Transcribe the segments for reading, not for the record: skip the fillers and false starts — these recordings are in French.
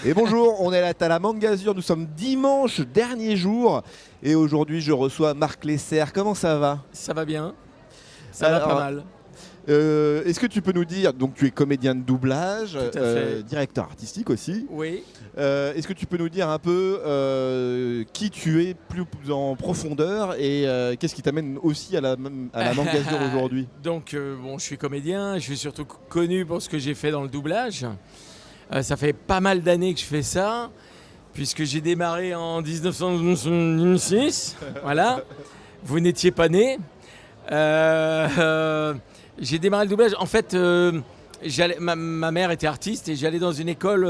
Et bonjour, on est à la Mangazur, nous sommes dimanche, dernier jour. Et aujourd'hui, je reçois Marc Lesser. Comment ça va? Ça va bien, ça va pas mal. Est-ce que tu peux nous dire, donc tu es comédien de doublage, Tout à fait. directeur artistique aussi. Oui. Est-ce que tu peux nous dire un peu qui tu es plus en profondeur et qu'est-ce qui t'amène aussi à la Mangazur aujourd'hui? Donc, je suis comédien, je suis surtout connu pour ce que j'ai fait dans le doublage. Ça fait pas mal d'années que je fais ça, puisque j'ai démarré en 1996. Voilà, vous n'étiez pas né. J'ai démarré le doublage. En fait, ma mère était artiste et j'allais dans une école,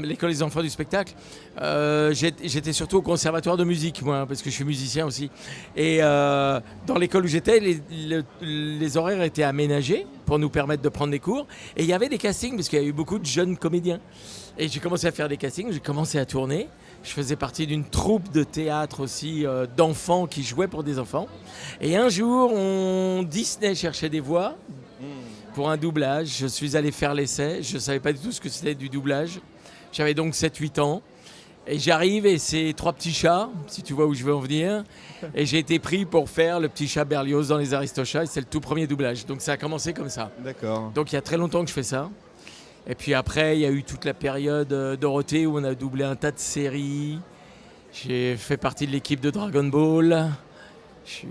l'école des enfants du spectacle. J'étais surtout au conservatoire de musique, moi, parce que je suis musicien aussi. Et dans l'école où j'étais, les horaires étaient aménagés pour nous permettre de prendre des cours. Et il y avait des castings, parce qu'il y a eu beaucoup de jeunes comédiens. Et j'ai commencé à faire des castings, j'ai commencé à tourner. Je faisais partie d'une troupe de théâtre aussi d'enfants qui jouaient pour des enfants. Et un jour, Disney cherchait des voix pour un doublage. Je suis allé faire l'essai. Je ne savais pas du tout ce que c'était du doublage. J'avais donc 7-8 ans. Et j'arrive et c'est 3 petits chats, si tu vois où je veux en venir. Et j'ai été pris pour faire le petit chat Berlioz dans Les Aristochats. Et c'est le tout premier doublage. Donc ça a commencé comme ça. D'accord. Donc il y a très longtemps que je fais ça. Et puis après, il y a eu toute la période Dorothée où on a doublé un tas de séries. J'ai fait partie de l'équipe de Dragon Ball.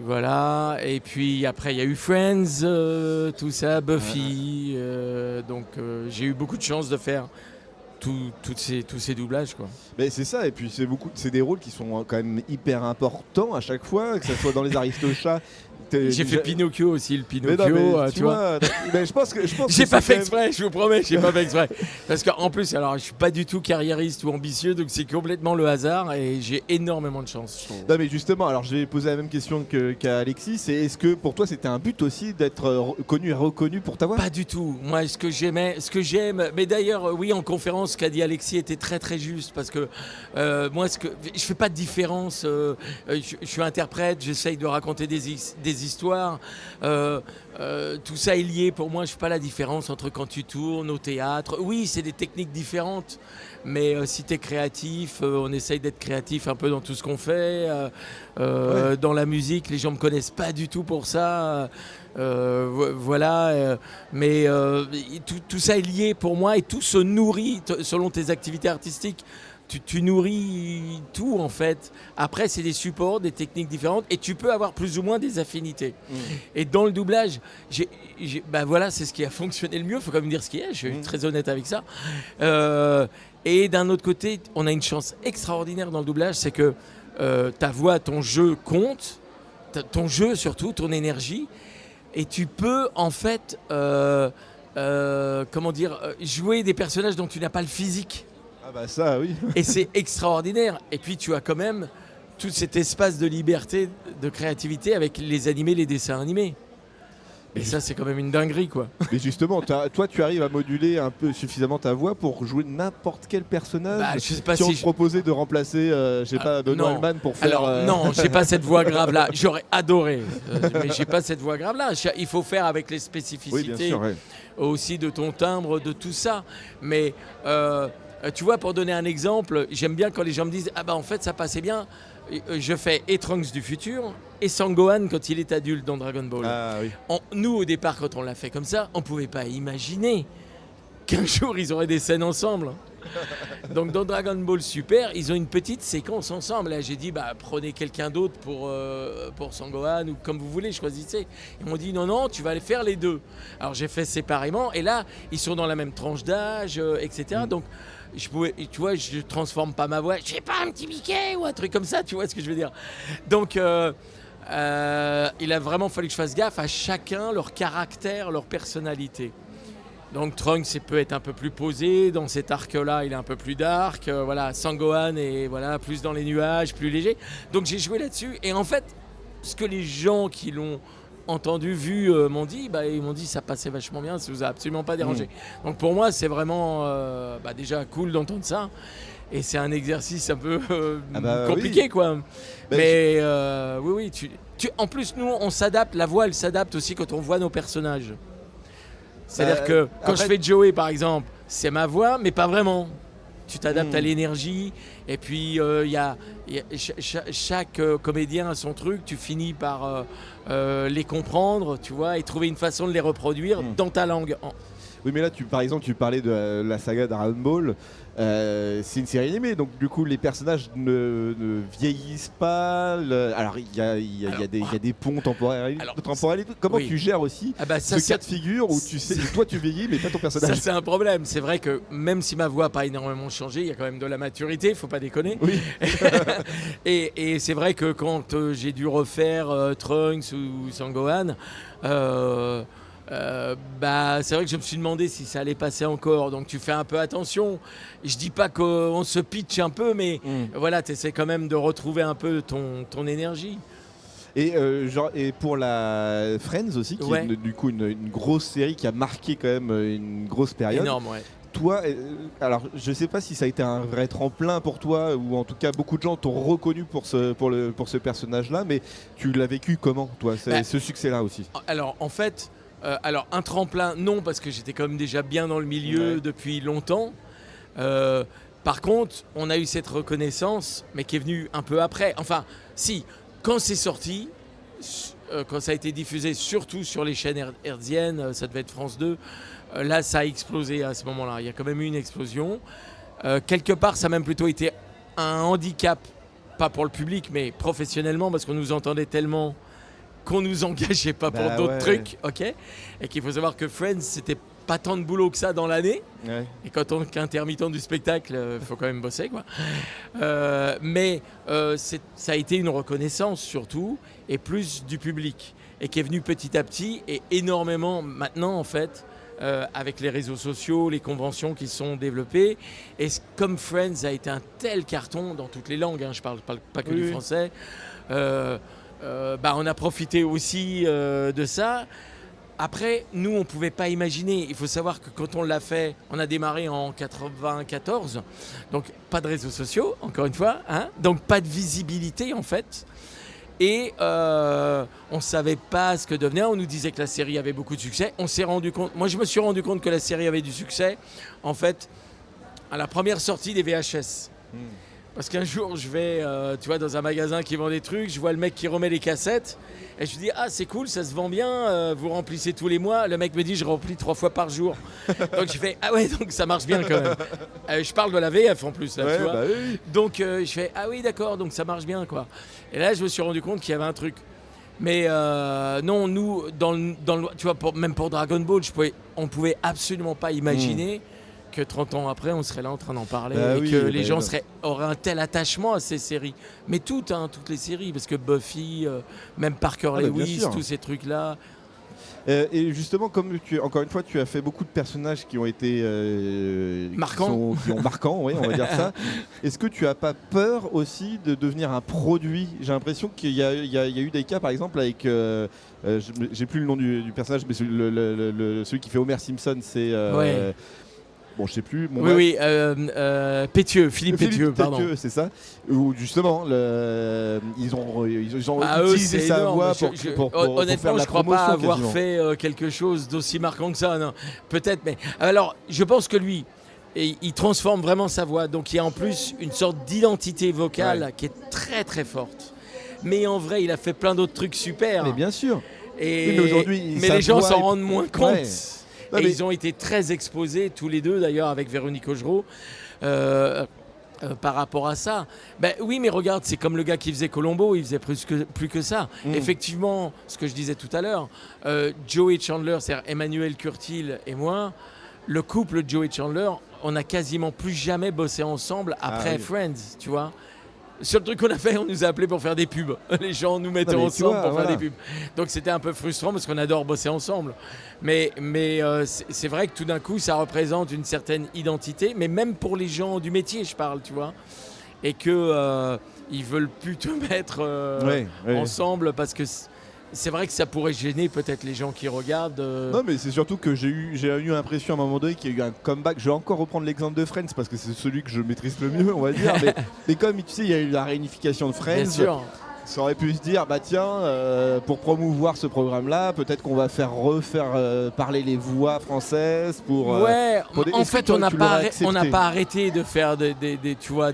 Voilà. Et puis après, il y a eu Friends, tout ça, Buffy. Donc j'ai eu beaucoup de chance de faire tous ces doublages, quoi. Mais c'est ça, et puis c'est des rôles qui sont quand même hyper importants à chaque fois, que ce soit dans Les Aristochats. J'ai fait Pinocchio aussi, le Pinocchio, non, mais tu vois. Mais je pense que j'ai pas fait exprès, je vous promets, j'ai pas fait exprès. Parce qu'en plus, alors, je suis pas du tout carriériste ou ambitieux, donc c'est complètement le hasard et j'ai énormément de chance, je trouve. Non, mais justement, alors j'ai posé la même question qu'à Alexis, c'est est-ce que pour toi c'était un but aussi d'être connu et reconnu pour ta voix? Pas du tout. Moi, ce que j'aime, mais d'ailleurs, oui, en conférence, ce qu'a dit Alexis était très très juste, parce que moi, je fais pas de différence. Je suis interprète, j'essaye de raconter des histoires. Tout ça est lié pour moi. Je fais pas la différence entre quand tu tournes au théâtre. Oui, c'est des techniques différentes, mais si tu es créatif, on essaye d'être créatif un peu dans tout ce qu'on fait. Ouais. Dans la musique, les gens me connaissent pas du tout pour ça. Voilà, mais tout ça est lié pour moi et tout se nourrit selon tes activités artistiques. Tu nourris tout en fait. Après, c'est des supports, des techniques différentes et tu peux avoir plus ou moins des affinités. Et dans le doublage, voilà, c'est ce qui a fonctionné le mieux. Il faut quand même dire ce qu'il y a. Je suis très honnête avec ça. Et d'un autre côté, on a une chance extraordinaire dans le doublage, c'est que ta voix, ton jeu compte, ton jeu surtout, ton énergie. Et tu peux en fait, jouer des personnages dont tu n'as pas le physique. Ah bah ça, oui. Et c'est extraordinaire. Et puis tu as quand même tout cet espace de liberté, de créativité avec les animés, les dessins animés. Et ça, c'est quand même une dinguerie, quoi. Mais justement, toi, tu arrives à moduler un peu suffisamment ta voix pour jouer n'importe quel personnage. Je sais pas si on te proposait de remplacer, Benoît Hallman pour faire... Alors, non, j'ai pas cette voix grave-là. J'aurais adoré, mais j'ai pas cette voix grave-là. Il faut faire avec les spécificités, oui, bien sûr, ouais. Aussi de ton timbre, de tout ça. Mais... tu vois, pour donner un exemple, j'aime bien quand les gens me disent « Ah bah en fait, ça passait bien ». Je fais et Trunks du futur et Sangohan quand il est adulte dans Dragon Ball. Ah, oui. Nous, au départ, quand on l'a fait comme ça, on ne pouvait pas imaginer qu'un jour, ils auraient des scènes ensemble. Donc dans Dragon Ball Super, ils ont une petite séquence ensemble. Là, j'ai dit, prenez quelqu'un d'autre pour Sangohan ou comme vous voulez, choisissez. Ils m'ont dit, non, tu vas aller faire les deux. Alors j'ai fait séparément et là, ils sont dans la même tranche d'âge, etc. Donc, tu vois, je transforme pas ma voix. Je fais pas un petit Mickey ou un truc comme ça, tu vois ce que je veux dire. Donc, il a vraiment fallu que je fasse gaffe à chacun, leur caractère, leur personnalité. Donc Trunks peut être un peu plus posé, dans cet arc-là il est un peu plus dark, voilà, Sangohan est plus dans les nuages, plus léger. Donc j'ai joué là-dessus et en fait, ce que les gens qui l'ont entendu, vu, m'ont dit, ils m'ont dit ça passait vachement bien, ça vous a absolument pas dérangé. Donc pour moi c'est vraiment déjà cool d'entendre ça. Et c'est un exercice un peu compliqué, oui. Quoi. Mais oui, en plus nous on s'adapte, la voix elle s'adapte aussi quand on voit nos personnages. C'est-à-dire que quand je fais Joey, par exemple, c'est ma voix, mais pas vraiment. Tu t'adaptes à l'énergie. Et puis, chaque comédien a son truc. Tu finis par les comprendre, tu vois, et trouver une façon de les reproduire dans ta langue. Oui, mais là, par exemple, tu parlais de la saga Dragon Ball. C'est une série animée, donc du coup, les personnages ne vieillissent pas. Alors, il y a des ponts temporels. Comment tu gères aussi ce cas de figure où tu sais, toi, tu vieillis, mais pas ton personnage? Ça, c'est un problème. C'est vrai que même si ma voix n'a pas énormément changé, il y a quand même de la maturité, il ne faut pas déconner. Oui. et c'est vrai que quand j'ai dû refaire Trunks ou Sangohan, c'est vrai que je me suis demandé si ça allait passer encore, donc tu fais un peu attention. Je dis pas qu'on se pitch un peu, mais voilà, tu essaies quand même de retrouver un peu ton énergie. Et pour la Friends aussi, qui est du coup une grosse série qui a marqué quand même une grosse période. Énorme, ouais. Toi, alors je sais pas si ça a été un vrai tremplin pour toi, ou en tout cas beaucoup de gens t'ont reconnu pour ce personnage-là, mais tu l'as vécu comment, toi, ce succès-là aussi? Alors en fait, un tremplin, non, parce que j'étais quand même déjà bien dans le milieu depuis longtemps. Par contre, on a eu cette reconnaissance, mais qui est venue un peu après. Enfin, si, quand c'est sorti, quand ça a été diffusé, surtout sur les chaînes hertziennes, ça devait être France 2, là, ça a explosé à ce moment-là. Il y a quand même eu une explosion. Quelque part, ça a même plutôt été un handicap, pas pour le public, mais professionnellement, parce qu'on nous entendait tellement qu'on nous engageait pas pour d'autres trucs, ok. Et qu'il faut savoir que Friends, c'était pas tant de boulot que ça dans l'année. Ouais. Et quand on est intermittent du spectacle, faut quand même bosser, quoi. Mais ça a été une reconnaissance surtout, et plus du public, et qui est venu petit à petit, et énormément maintenant en fait, avec les réseaux sociaux, les conventions qui sont développées. Et comme Friends a été un tel carton dans toutes les langues, je parle pas que du français. On a profité aussi de ça. Après, nous, on ne pouvait pas imaginer. Il faut savoir que quand on l'a fait, on a démarré en 94. Donc, pas de réseaux sociaux, encore une fois. Donc, pas de visibilité, en fait. Et on ne savait pas ce que devenait. On nous disait que la série avait beaucoup de succès. On s'est rendu compte. Moi, je me suis rendu compte que la série avait du succès, en fait, à la première sortie des VHS. Parce qu'un jour, je vais dans un magasin qui vend des trucs, je vois le mec qui remet les cassettes, et je lui dis « Ah, c'est cool, ça se vend bien, vous remplissez tous les mois ?» Le mec me dit « Je remplis 3 fois par jour. » Donc je fais « Ah ouais, donc ça marche bien quand même. » Je parle de la VF en plus, là, tu vois. Oui. Donc je fais « Ah oui, d'accord, donc ça marche bien, quoi. » Et là, je me suis rendu compte qu'il y avait un truc. Mais non, nous, tu vois, même pour Dragon Ball, on pouvait absolument pas imaginer que 30 ans après, on serait là en train d'en parler les gens auraient un tel attachement à ces séries. Mais toutes les séries, parce que Buffy, même Parker Lewis, tous ces trucs-là. Et justement, comme encore une fois, tu as fait beaucoup de personnages qui ont été marquants, on va dire ça. Est-ce que tu n'as pas peur aussi de devenir un produit? J'ai l'impression qu'il y a eu des cas, par exemple, avec... j'ai plus le nom du personnage, mais celui qui fait Homer Simpson, c'est... Bon, je sais plus. Pétieux, Philippe Pétieux, pardon. C'est ça. Où justement, ils ont utilisé sa voix pour honnêtement, faire je crois pas avoir fait quelque chose d'aussi marquant que ça. Non. Peut-être, mais alors, je pense que lui, il transforme vraiment sa voix. Donc, il y a en plus une sorte d'identité vocale qui est très très forte. Mais en vrai, il a fait plein d'autres trucs super. Mais bien sûr. Mais les gens s'en rendent moins compte. Et ils ont été très exposés, tous les deux d'ailleurs, avec Véronique Augereau, par rapport à ça. Oui, mais regarde, c'est comme le gars qui faisait Columbo, il faisait plus que ça. Effectivement, ce que je disais tout à l'heure, Joey Chandler, c'est-à-dire Emmanuel Curtil et moi, le couple Joey Chandler, on n'a quasiment plus jamais bossé ensemble après Friends, tu vois. Le seul truc qu'on a fait, on nous a appelés pour faire des pubs. Les gens nous mettaient ensemble pour faire des pubs. Donc c'était un peu frustrant parce qu'on adore bosser ensemble. Mais c'est vrai que tout d'un coup, ça représente une certaine identité. Mais même pour les gens du métier, je parle, tu vois. Et qu'ils veulent plus te mettre ensemble parce que... C'est vrai que ça pourrait gêner peut-être les gens qui regardent. Non, mais c'est surtout que j'ai eu l'impression à un moment donné qu'il y a eu un comeback. Je vais encore reprendre l'exemple de Friends parce que c'est celui que je maîtrise le mieux, on va dire. mais comme tu sais, il y a eu la réunification de Friends. Bien sûr. Ça aurait pu se dire, bah tiens, pour promouvoir ce programme-là, peut-être qu'on va refaire parler les voix françaises pour. Ouais, pour en fait, on n'a pas accepté arrêté de faire tu vois,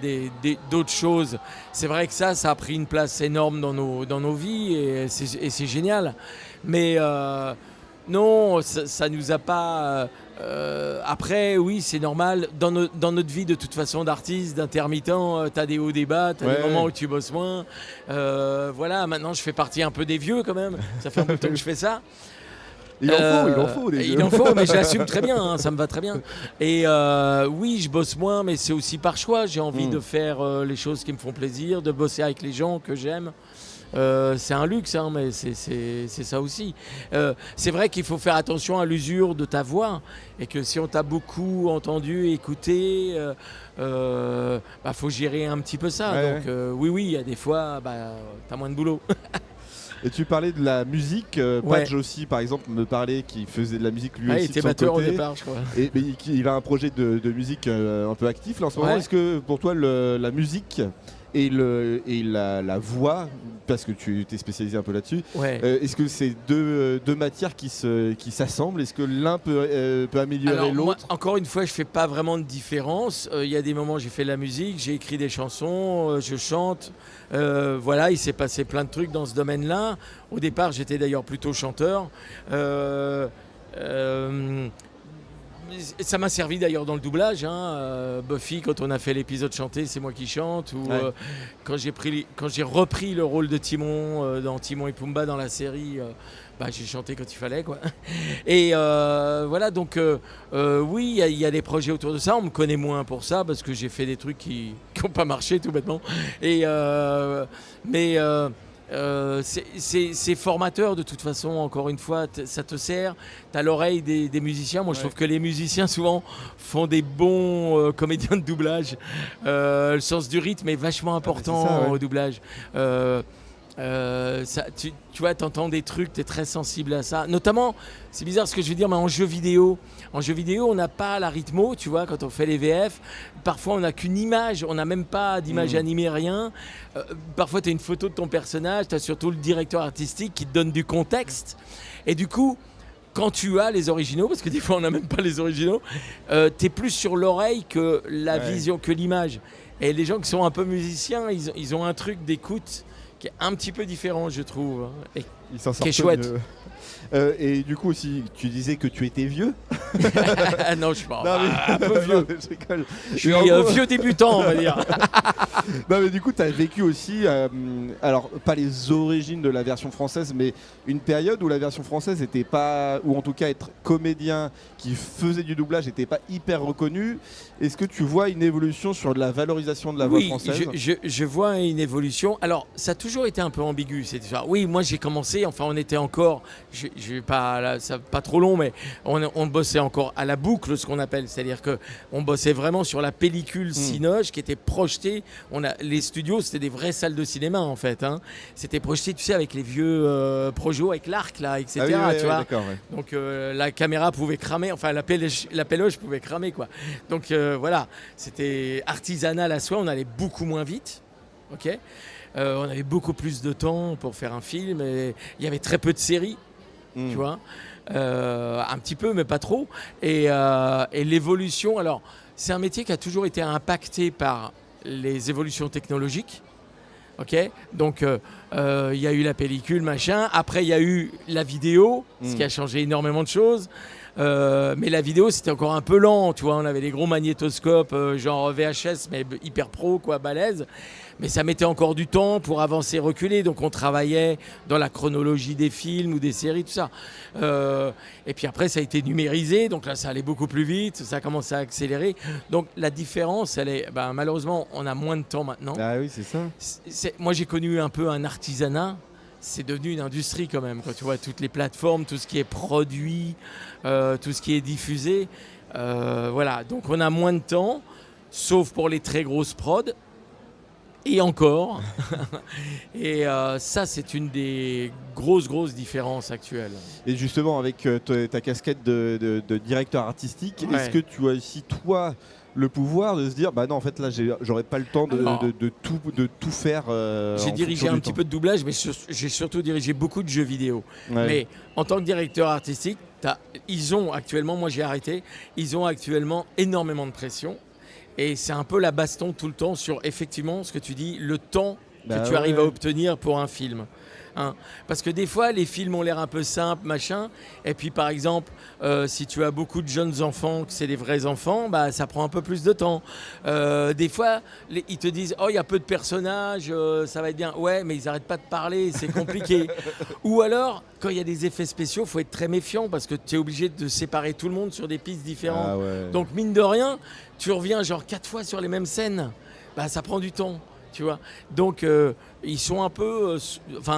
d'autres choses. C'est vrai que ça a pris une place énorme dans nos vies et c'est génial. Mais non, ça nous a pas. Après, oui, c'est normal. Dans notre vie, de toute façon, d'artiste, d'intermittent, t'as des hauts, des bas, t'as des moments où tu bosses moins. Voilà, maintenant, je fais partie un peu des vieux quand même. Ça fait un bout de temps que je fais ça. Il en faut des vieux. Il en faut, mais je l'assume très bien, hein, ça me va très bien. Et oui, je bosse moins, mais c'est aussi par choix. J'ai envie de faire les choses qui me font plaisir, de bosser avec les gens que j'aime. C'est un luxe, hein, mais c'est ça aussi. C'est vrai qu'il faut faire attention à l'usure de ta voix et que si on t'a beaucoup entendu, écouté, faut gérer un petit peu ça. Ouais, donc oui, il y a des fois, t'as moins de boulot. Et tu parlais de la musique, Patch aussi par exemple me parlait qu'il faisait de la musique lui aussi. Il était batteur au départ, je crois. Et il a un projet de musique un peu actif là en ce moment. Est-ce que pour toi la musique et la voix, parce que tu t'es spécialisé un peu là-dessus, est-ce que c'est deux matières qui s'assemblent? Est-ce que l'un peut améliorer l'autre? Moi, encore une fois, je fais pas vraiment de différence. Il y a des moments où j'ai fait de la musique, j'ai écrit des chansons, je chante. Voilà, il s'est passé plein de trucs dans ce domaine-là. Au départ, j'étais d'ailleurs plutôt chanteur. Ça m'a servi d'ailleurs dans le doublage. Buffy, quand on a fait l'épisode chanté, c'est moi qui chante. Ou quand j'ai repris le rôle de Timon dans Timon et Pumba dans la série, j'ai chanté quand il fallait, quoi. Et voilà, donc oui, il y a des projets autour de ça. On me connaît moins pour ça parce que j'ai fait des trucs qui n'ont pas marché tout bêtement. Et c'est formateur de toute façon, encore une fois, ça te sert, t'as l'oreille des musiciens. Moi je trouve que les musiciens souvent font des bons comédiens de doublage. Le sens du rythme est vachement important au doublage. Tu vois, t'entends des trucs, t'es très sensible à ça. Notamment, c'est bizarre ce que je veux dire, mais en jeu vidéo, on n'a pas la rythmo, tu vois, quand on fait les VF. Parfois, on n'a qu'une image, on n'a même pas d'image animée, rien. Parfois, tu as une photo de ton personnage, tu as surtout le directeur artistique qui te donne du contexte. Et du coup, quand tu as les originaux, parce que des fois, on n'a même pas les originaux, tu es plus sur l'oreille que la vision, que l'image. Et les gens qui sont un peu musiciens, ils ont un truc d'écoute qui est un petit peu différent, je trouve, et qui est chouette. Et du coup aussi, tu disais que tu étais vieux. Non, je suis pas un peu vieux. Je suis vieux débutant, on va dire. Non, mais du coup, tu as vécu aussi, alors pas les origines de la version française, mais une période où la version française n'était pas, ou en tout cas être comédien qui faisait du doublage n'était pas hyper reconnu. Est-ce que tu vois une évolution sur la valorisation de la voix française? Je vois une évolution. Alors, ça a toujours été un peu ambigu. Oui, moi j'ai commencé, enfin on était encore, je vais pas, pas trop long, mais on bossait encore à la boucle, ce qu'on appelle. C'est-à-dire qu'on bossait vraiment sur la pellicule Cinoche qui était projetée. Les studios, c'était des vraies salles de cinéma en fait. C'était projeté, tu sais, avec les vieux Projo, avec l'arc là, etc. Tu vois. Donc la caméra pouvait cramer, enfin la péloche pouvait cramer, quoi. Donc voilà, c'était artisanal à soi, on allait beaucoup moins vite. Ok. On avait beaucoup plus de temps pour faire un film et il y avait très peu de séries, tu vois, un petit peu mais pas trop. Et l'évolution, alors c'est un métier qui a toujours été impacté par les évolutions technologiques. Ok, donc il y a eu la pellicule, machin. Après il y a eu la vidéo, ce qui a changé énormément de choses. Mais la vidéo c'était encore un peu lent, tu vois, on avait des gros magnétoscopes genre VHS mais hyper pro, quoi, balèze. Mais ça mettait encore du temps pour avancer, reculer, donc on travaillait dans la chronologie des films ou des séries, tout ça. Et puis après ça a été numérisé, donc là ça allait beaucoup plus vite, ça a commencé à accélérer. Donc la différence, elle est, malheureusement on a moins de temps maintenant. Ah oui, c'est ça. Moi j'ai connu un peu un artisanat. C'est devenu une industrie quand même, quand tu vois toutes les plateformes, tout ce qui est produit, tout ce qui est diffusé. Voilà, donc on a moins de temps, sauf pour les très grosses prods. Et encore. Et ça, c'est une des grosses différences actuelles. Et justement, avec ta casquette de directeur artistique, est-ce que tu as aussi, toi, le pouvoir de se dire bah non en fait là j'aurais pas le temps de tout faire. J'ai dirigé un petit peu de doublage, mais j'ai surtout dirigé beaucoup de jeux vidéo. Ouais. Mais en tant que directeur artistique, ils ont actuellement, moi j'ai arrêté, ils ont actuellement énormément de pression. Et c'est un peu la baston tout le temps sur effectivement ce que tu dis, le temps que tu arrives à obtenir pour un film. Hein. Parce que des fois, les films ont l'air un peu simples, machin. Et puis, par exemple, si tu as beaucoup de jeunes enfants, que c'est des vrais enfants, bah, ça prend un peu plus de temps. Des fois, ils te disent « Oh, il y a peu de personnages, ça va être bien. » Ouais, mais ils n'arrêtent pas de parler, c'est compliqué. Ou alors, quand il y a des effets spéciaux, il faut être très méfiant parce que tu es obligé de séparer tout le monde sur des pistes différentes. Ah ouais. Donc, mine de rien, tu reviens genre 4 fois sur les mêmes scènes. Bah, ça prend du temps. Tu vois, donc ils sont un peu,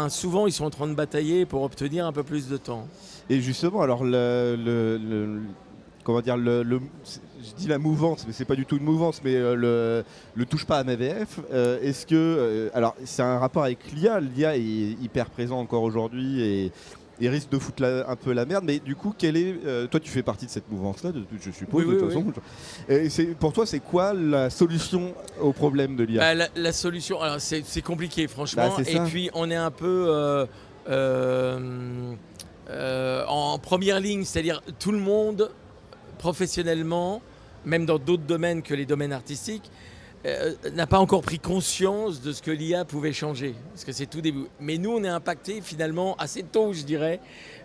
souvent ils sont en train de batailler pour obtenir un peu plus de temps. Et justement, alors comment dire, je dis la mouvance, mais c'est pas du tout une mouvance, mais le touche pas à ma VF. Est-ce que, alors c'est un rapport avec l'IA. L'IA est hyper présent encore aujourd'hui et risque de foutre un peu la merde, mais du coup, toi tu fais partie de cette mouvance-là, je suppose, oui, de toute façon. Et pour toi, c'est quoi la solution au problème de l'IA? La solution, alors c'est compliqué franchement, c'est et ça. puis on est un peu en première ligne, c'est-à-dire tout le monde, professionnellement, même dans d'autres domaines que les domaines artistiques, n'a pas encore pris conscience de ce que l'IA pouvait changer, parce que c'est tout début. Mais nous, on est impacté finalement assez tôt, je dirais,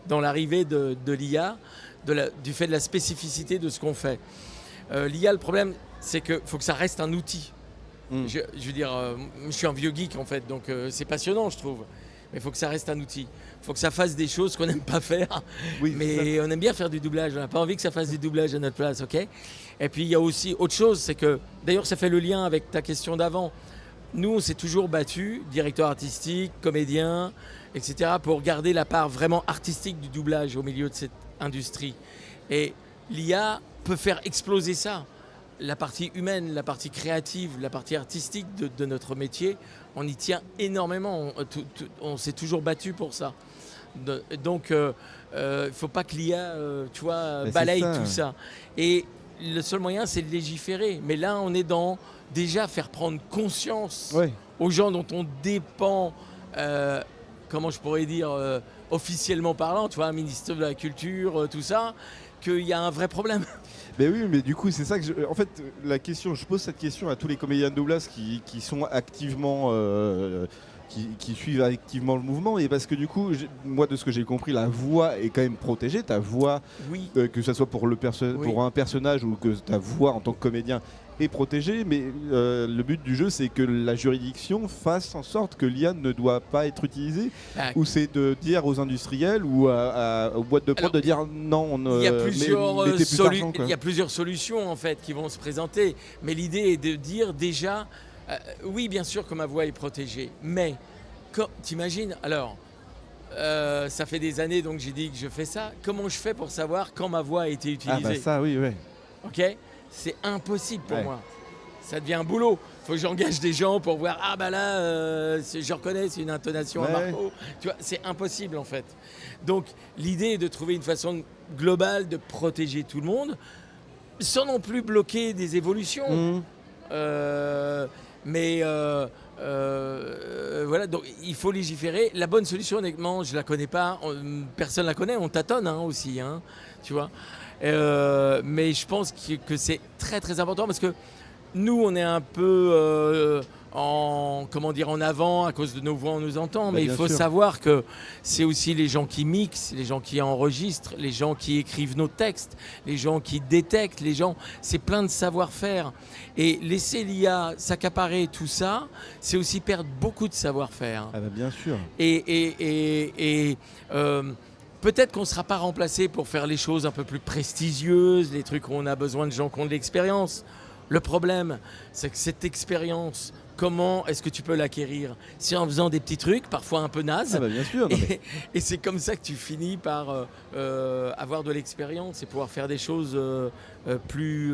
dans l'arrivée de l'IA, du fait de la spécificité de ce qu'on fait. L'IA, le problème, c'est qu'il faut que ça reste un outil. Je veux dire, je suis un vieux geek en fait, donc c'est passionnant, je trouve. Mais il faut que ça reste un outil. Il faut que ça fasse des choses qu'on n'aime pas faire. Oui, mais on aime bien faire du doublage. On n'a pas envie que ça fasse du doublage à notre place, ok? Et puis il y a aussi autre chose, c'est que, d'ailleurs ça fait le lien avec ta question d'avant. Nous, on s'est toujours battus, directeur artistique, comédien, etc., pour garder la part vraiment artistique du doublage au milieu de cette industrie. Et l'IA peut faire exploser ça. La partie humaine, la partie créative, la partie artistique de notre métier, on y tient énormément. On s'est toujours battu pour ça. Donc, il ne faut pas que l'IA balaye tout ça. Et le seul moyen, c'est de légiférer. Mais là, on est dans déjà faire prendre conscience aux gens dont on dépend, comment je pourrais dire, officiellement parlant, tu vois, ministre de la Culture, tout ça, qu'il y a un vrai problème. Mais oui, mais du coup, c'est ça que en fait, je pose cette question à tous les comédiens de doublage qui sont activement, qui suivent activement le mouvement, et parce que du coup, moi, de ce que j'ai compris, la voix est quand même protégée. Ta voix, que ce soit pour pour un personnage ou que ta voix en tant que comédien est protégée, mais le but du jeu, c'est que la juridiction fasse en sorte que l'IA ne doit pas être utilisée, ou c'est de dire aux industriels ou aux boîtes de prod de dire non, il y a plusieurs solutions en fait qui vont se présenter, mais l'idée est de dire déjà, oui bien sûr que ma voix est protégée, mais t'imagines, alors ça fait des années donc j'ai dit que je fais ça, comment je fais pour savoir quand ma voix a été utilisée? Ah bah ça oui, ok. C'est impossible pour moi. Ça devient un boulot. Il faut que j'engage des gens pour voir, ah bah là, je reconnais, c'est une intonation à Marco. Tu vois, c'est impossible en fait. Donc l'idée est de trouver une façon globale de protéger tout le monde, sans non plus bloquer des évolutions. Mais voilà, donc il faut légiférer. La bonne solution, honnêtement, je la connais pas. Personne la connaît. On tâtonne aussi, tu vois. Mais je pense que c'est très très important parce que nous on est un peu en avant à cause de nos voix, on nous entend, mais il faut savoir que c'est aussi les gens qui mixent, les gens qui enregistrent, les gens qui écrivent nos textes, les gens qui détectent, c'est plein de savoir-faire, et laisser l'IA s'accaparer tout ça, c'est aussi perdre beaucoup de savoir-faire. Ah bah bien sûr. Et peut-être qu'on ne sera pas remplacé pour faire les choses un peu plus prestigieuses, les trucs où on a besoin de gens qui ont de l'expérience. Le problème, c'est que cette expérience, comment est-ce que tu peux l'acquérir? C'est en faisant des petits trucs, parfois un peu nazes. Ah bah bien sûr. Et c'est comme ça que tu finis par avoir de l'expérience et pouvoir faire des choses plus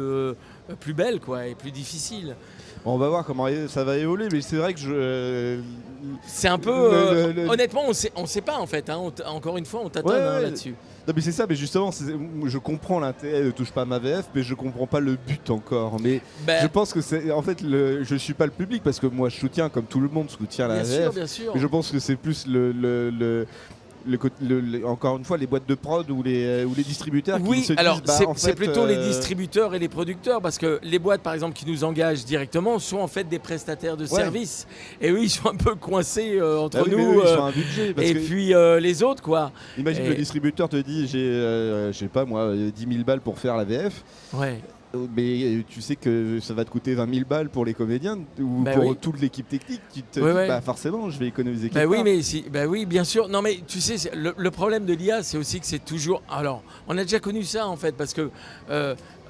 belles, quoi, et plus difficiles. On va voir comment ça va évoluer, mais c'est vrai que c'est un peu... Honnêtement, on sait pas en fait. Encore une fois, on tâtonne là-dessus. Non, mais c'est ça, mais justement, je comprends l'intérêt de Touche pas à ma VF, mais je comprends pas le but encore. Mais je pense que c'est. En fait, je suis pas le public parce que moi je soutiens, comme tout le monde soutient la VF. Bien sûr. Mais je pense que c'est plus encore une fois, les boîtes de prod ou les distributeurs qui se disent. C'est plutôt les distributeurs et les producteurs, parce que les boîtes, par exemple, qui nous engagent directement, sont en fait des prestataires de services. Et eux, ils sont un peu coincés entre nous. Ils ont un budget. Puis les autres, quoi. Imagine le distributeur te dit j'ai, je sais pas moi, 10 000 balles pour faire la VF. Ouais. Mais tu sais que ça va te coûter 20 000 balles pour les comédiens ou toute l'équipe technique. Tu te dis, forcément, je vais économiser quelque part. Oui, bien sûr. Non, mais tu sais, le problème de l'IA, c'est aussi que c'est toujours. Alors, on a déjà connu ça, en fait, parce que,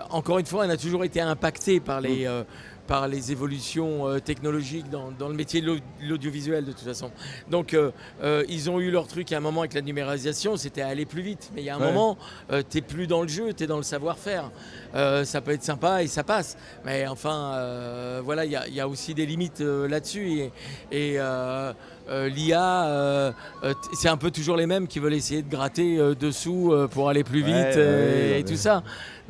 encore une fois, on a toujours été impacté par les évolutions technologiques dans le métier de l'audiovisuel, de toute façon. Donc, ils ont eu leur truc à un moment avec la numérisation, c'était aller plus vite. Mais il y a un moment, tu n'es plus dans le jeu, tu es dans le savoir-faire. Ça peut être sympa et ça passe. Mais enfin, voilà, il y a aussi des limites là-dessus. Et l'IA, c'est un peu toujours les mêmes qui veulent essayer de gratter dessous pour aller plus vite et tout ça.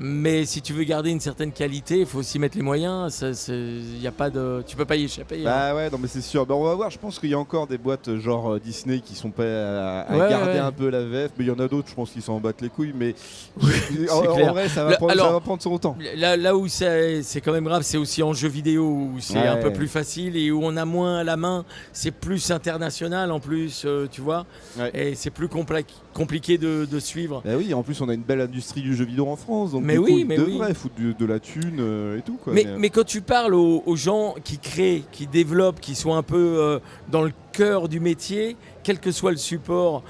Mais si tu veux garder une certaine qualité, il faut aussi mettre les moyens. Y a pas de, tu peux pas y échapper. Ouais, non, mais c'est sûr. On va voir. Je pense qu'il y a encore des boîtes genre Disney qui sont prêts à garder un peu la VF, mais il y en a d'autres, je pense, qui s'en battent les couilles. Mais en vrai, ça va prendre son temps. Là où c'est quand même grave, c'est aussi en jeu vidéo où c'est un peu plus facile et où on a moins à la main. C'est plus international en plus, tu vois. Et c'est plus compliqué de suivre. Bah oui, en plus, on a une belle industrie du jeu vidéo en France. Donc ils devraient foutre de la thune et tout. Quoi. Mais quand tu parles aux gens qui créent, qui développent, qui sont un peu dans le cœur du métier, quel que soit le support,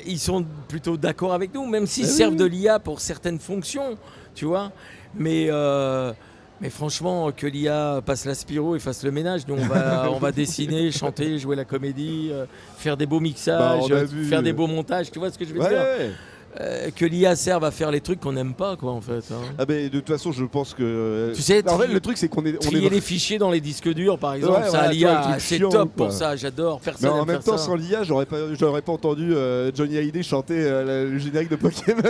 ils sont plutôt d'accord avec nous, même s'ils servent de l'IA pour certaines fonctions, tu vois. Mais franchement, que l'IA passe l'aspiro et fasse le ménage, nous on va dessiner, chanter, jouer la comédie, faire des beaux mixages, faire des beaux montages, tu vois ce que je veux dire ? Que l'IA serve à faire les trucs qu'on n'aime pas, quoi, en fait. Ah ben, de toute façon, je pense que. Tu sais, en fait, le truc, c'est qu'on est. Trier les fichiers dans les disques durs, par exemple, l'IA, c'est top pour ça, j'adore. Personne mais en même temps, sans l'IA, j'aurais pas entendu Johnny Hallyday chanter le générique de Pokémon.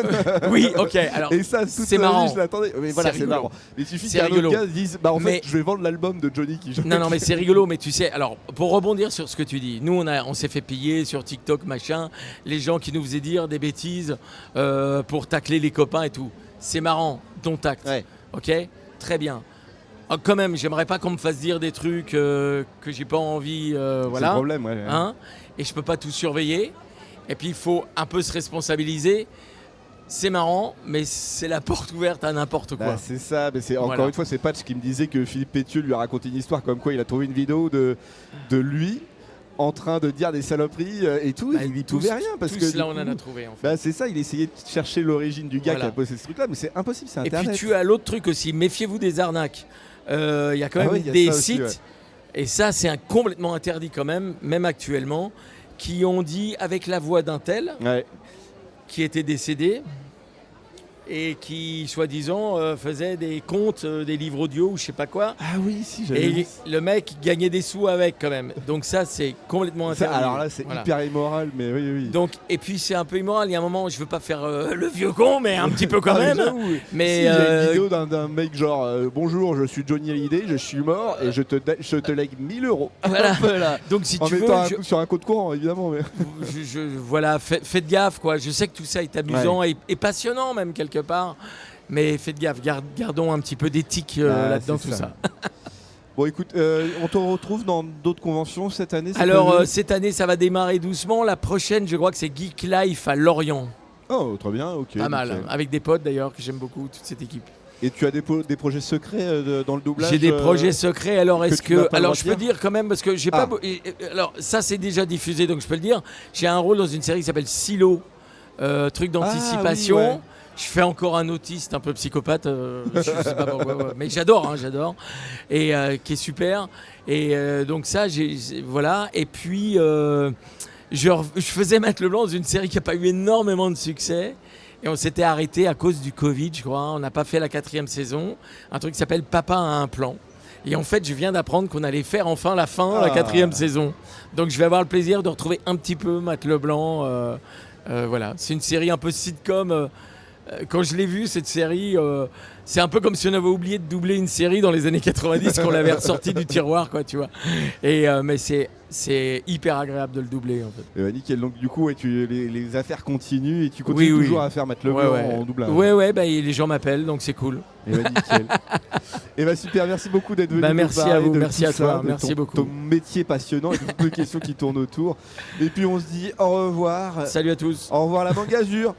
Oui, ok, alors. Et ça, c'est marrant. Je l'attendais. Mais voilà, c'est marrant. Mais il suffit qu'un autre gars dise en fait, je vais vendre l'album de Johnny qui joue. Non, mais c'est rigolo, mais tu sais, alors, pour rebondir sur ce que tu dis, nous, on s'est fait piller sur TikTok, machin, les gens qui nous faisaient dire des bêtises. Pour tacler les copains et tout. C'est marrant, ton tact. Ok, très bien. Quand même, j'aimerais pas qu'on me fasse dire des trucs que j'ai pas envie. Voilà. C'est le problème, Hein, et je peux pas tout surveiller. Et puis il faut un peu se responsabiliser. C'est marrant, mais c'est la porte ouverte à n'importe quoi. C'est ça, mais encore une fois, c'est Patch qui me disait que Philippe Pétieux lui a raconté une histoire comme quoi il a trouvé une vidéo de lui en train de dire des saloperies et tout, il n'y pouvait rien parce que là on en a trouvé en fait. C'est ça, il essayait de chercher l'origine du gars qui a posté ce truc là, mais c'est impossible, c'est Internet. Et puis tu as l'autre truc aussi, méfiez-vous des arnaques. Il y a quand même des sites aussi, et ça c'est complètement interdit quand même actuellement, qui ont dit avec la voix d'un tel qui était décédé et qui, soi-disant, faisait des contes, des livres audio ou je sais pas quoi. Ah oui, si, j'avais vu. Et le mec gagnait des sous avec quand même. Donc ça, c'est complètement interdit. Alors là, c'est hyper immoral, mais oui. Donc, et puis, c'est un peu immoral. Il y a un moment, je veux pas faire le vieux con, mais un petit peu quand même. Mais il y a une vidéo d'un mec genre bonjour, je suis Johnny Hallyday, je suis mort et je te lègue 1 000 euros. Voilà. Donc, si tu veux. En mettant sur un compte courant, évidemment. Mais... voilà, faites gaffe, quoi. Je sais que tout ça est amusant et passionnant, même quelque part, mais faites gaffe, gardons un petit peu d'éthique là-dedans, tout ça. Bon, écoute, on te retrouve dans d'autres conventions cette année? Alors, cette année, ça va démarrer doucement. La prochaine, je crois que c'est Geek Life à Lorient. Oh, très bien, ok. Pas mal, avec des potes d'ailleurs, que j'aime beaucoup, toute cette équipe. Et tu as des projets secrets dans le doublage? J'ai des projets secrets, alors est-ce que... Alors je peux dire quand même, parce que j'ai pas... Alors ça c'est déjà diffusé, donc je peux le dire. J'ai un rôle dans une série qui s'appelle Silo, truc d'anticipation. Ah, oui, Je fais encore un autiste un peu psychopathe, je sais pas pourquoi, mais j'adore, et qui est super. Et donc ça, voilà. Et puis, je faisais Matt Leblanc dans une série qui n'a pas eu énormément de succès. Et on s'était arrêté à cause du Covid, je crois. On n'a pas fait la 4e saison. Un truc qui s'appelle Papa a un plan. Et en fait, je viens d'apprendre qu'on allait faire enfin la fin, la 4e saison. Donc je vais avoir le plaisir de retrouver un petit peu Matt Leblanc Voilà, c'est une série un peu sitcom. Quand je l'ai vue, cette série, c'est un peu comme si on avait oublié de doubler une série dans les années 90 qu'on l'avait ressortie du tiroir, quoi, tu vois. Mais c'est hyper agréable de le doubler, en fait. Nickel, donc du coup, les affaires continuent et tu continues toujours à faire Matt Leblanc en doublage. Ouais, les gens m'appellent, donc c'est cool. Nickel. Super, merci beaucoup d'être venu. Merci à vous, merci à toi, merci beaucoup. Ton métier passionnant et toutes les questions qui tournent autour. Et puis on se dit au revoir. Salut à tous. Au revoir la Mangazure.